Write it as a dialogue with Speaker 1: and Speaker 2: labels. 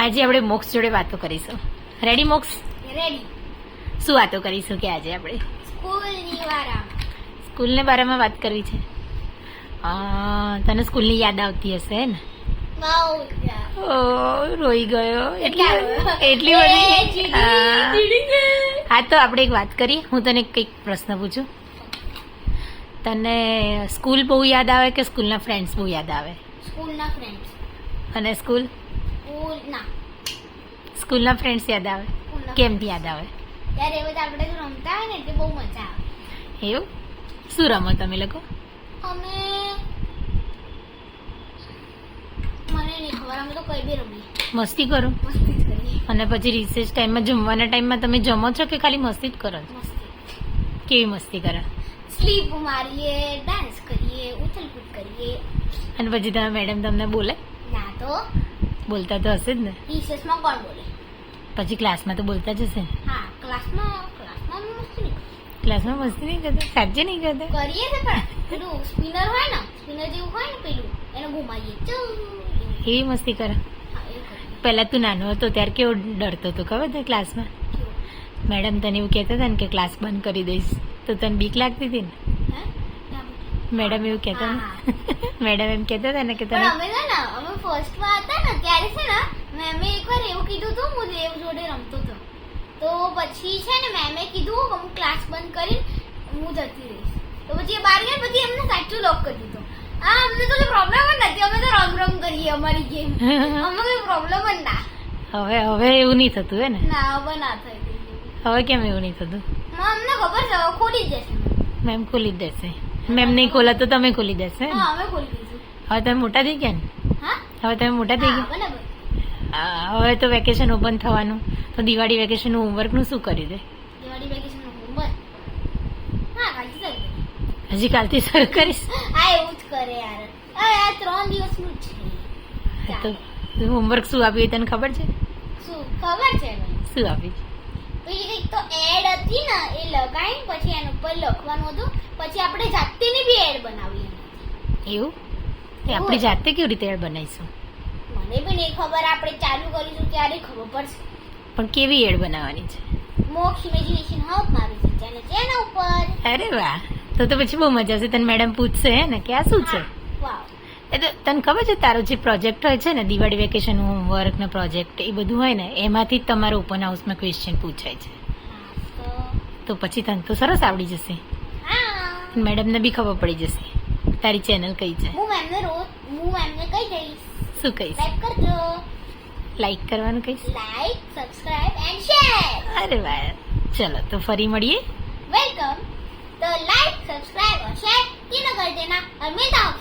Speaker 1: આજે આપણે મોક્ષ જોડે વાતો કરીશું. રેડી મોક્ષ?
Speaker 2: રેડી.
Speaker 1: શું વાતો કરીશું કે આજે આપણે?
Speaker 2: સ્કૂલની વારામાં.
Speaker 1: સ્કૂલને બારેમાં વાત કરવી છે. તને સ્કૂલની યાદ આવતી હશે ને?
Speaker 2: બહુ.
Speaker 1: ઓ રોઈ ગયો એટલી બધી. હા તો આપણે એક વાત કરીએ. હું તને કંઈક પ્રશ્ન પૂછું. તને સ્કૂલ બહુ યાદ આવે કે સ્કૂલના ફ્રેન્ડ્સ બહુ યાદ આવે?
Speaker 2: સ્કૂલના ફ્રેન્ડ્સ.
Speaker 1: અને સ્કૂલ?
Speaker 2: ના.
Speaker 1: સ્કૂલના ફ્રેન્ડ્સ યાદ આવે? કેમ યાદ આવે?
Speaker 2: ત્યારે એ બધા આપણે રમતા હોય ને એટલે બહુ મજા આવે.
Speaker 1: એવું? શું રમો તમે લોકો?
Speaker 2: અમે મને નહીં ખબર, અમે તો કઈ બી રમીએ.
Speaker 1: મસ્તી કરો?
Speaker 2: મસ્તી જ કરીએ.
Speaker 1: અને પછી રિસેસ ટાઈમમાં જમવાના ટાઈમમાં તમે જમો છો કે ખાલી મસ્તી જ કરો છો?
Speaker 2: મસ્તી.
Speaker 1: કેવી મસ્તી કરો?
Speaker 2: સ્લીપ મારીએ, ડાન્સ કરીએ, ઉથલકૂદ કરીએ.
Speaker 1: અને પછી તમે મેડમ તમને બોલે?
Speaker 2: ના તો
Speaker 1: બોલતા તો હશે જ ને.
Speaker 2: રિસેસમાં કોણ બોલે?
Speaker 1: પછી ક્લાસમાં તો બોલતા જ હશે ને.
Speaker 2: હા, ક્લાસમાં અમે મસ્તી નહીં
Speaker 1: ક્લાસમાં મસ્તી નહીં કરતા? સાચે નહીં કરતા?
Speaker 2: કરીએ છે પણ પેલું સ્પિનર હોય ને, સ્પિનર જેવું હોય ને પેલું, એને ઘુમાઈએ.
Speaker 1: એવી મસ્તી કરે?
Speaker 2: હા, એવું કરીએ.
Speaker 1: પહેલા તું નાનો હતો ત્યારે કેવો ડરતો હતો ખબર છે ક્લાસમાં? મેડમ તને એવું કહેતા હતા ને કે ક્લાસ બંધ કરી દઈશ તો તને બીક લાગતી હતી ને?
Speaker 2: હે?
Speaker 1: મેડમ એવું કહેતા ને? મેડમ એમ કહેતા હતા ને કે
Speaker 2: પણ
Speaker 1: તને
Speaker 2: અમે છે ને, અમે ફર્સ્ટમાં હતા ને ત્યારે છે ને મેમે એકવાર એવું કીધું હતું, હું દેવ જોડે રમતો હતો તો પછી છે ને મેમે કીધું કે હું ક્લાસ બંધ કરીને હું જતી રહીશ. તો પછી એ બહાર ગયા, પછી એમને સાચું લોક કરી દીધો. હા, અમને તો પ્રોબ્લેમ જ નથી, અમે તો રમ કરીએ અમારી ગેમ. અમને કોઈ પ્રોબ્લેમ જ ના.
Speaker 1: હવે એવું નહીં થતું હે ને?
Speaker 2: ના, હવે ના થઈ ગઈ.
Speaker 1: હવે કેમ એવું નહીં થતું?
Speaker 2: અમને ખબર છે, હવે ખોલી જ જશે.
Speaker 1: મેમ ખોલી જ દેશે. મેમ નહીં ખોલા તો તમે ખોલી દેશે ને?
Speaker 2: હા, અમે ખોલી દઈશું.
Speaker 1: હવે તમે મોટા થઈ ગયા ને?
Speaker 2: હા,
Speaker 1: હવે તમે મોટા થઈ
Speaker 2: હા,
Speaker 1: ગયા.
Speaker 2: બરાબર.
Speaker 1: હવે તો વેકેશન ઓપન થવાનું, તો દિવાળી વેકેશન હોમવર્કનું શું કરી દે?
Speaker 2: Diwali vacation homework. હા, કાલથી ચાલુ કરીએ.
Speaker 1: હજી કાલથી શરૂ કરીશ?
Speaker 2: આ એવું જ કરે યાર. આ 3 દિવસનું જ છે.
Speaker 1: તો હોમવર્ક શું આપ્યું એ તને ખબર છે?
Speaker 2: શું ખબર છે મને?
Speaker 1: શું આપ્યું છે?
Speaker 2: પેલી કંઈક તો એડ હતી ને, એ લગાવીને પછી એના ઉપર લખવાનું હતું, પછી આપણે જાતેની બી એડ બનાવી એનાથી.
Speaker 1: એવું? એ આપણી જાતે કેવી રીતે એડ બનાવીશું?
Speaker 2: મને બી નહીં ખબર, આપણે ચાલુ કરીશું ત્યારે ખબર પડશે.
Speaker 1: પણ કેવી એડ બનાવવાની છે?
Speaker 2: મોક્ષ ઇમેજિનેશન હબ મારું છે એના ઉપર.
Speaker 1: અરે વાહ, તો પછી બહુ મજા આવશે. તને મેડમ પૂછશે હે ને કે આ શું છે?
Speaker 2: વાવ.
Speaker 1: એ તો તને ખબર છે તારો જે પ્રોજેક્ટ હોય છે ને, દિવાળી વેકેશન હોમવર્ક ને પ્રોજેક્ટ એ બધું હોય ને, એમાંથી જ તમારો ઓપન હાઉસમાં ક્વેશ્ચન પૂછાય છે. તો પછી તને તો સરસ આવડી જશે.
Speaker 2: હા,
Speaker 1: મેડમને બી ખબર પડી જશે તારી ચેનલ કઈ છે.
Speaker 2: હું એમને કહી દઈશ.
Speaker 1: શું કહીશ?
Speaker 2: લાઈક કરજો.
Speaker 1: લાઈક કરવાનું કહીશ?
Speaker 2: Like, subscribe and share.
Speaker 1: અરે વાહ, ચલો તો ફરી મળીએ.
Speaker 2: वेलकम. तो लाइक, सब्सक्राइब और शेयर तीनों कर देना और मिलता हूँ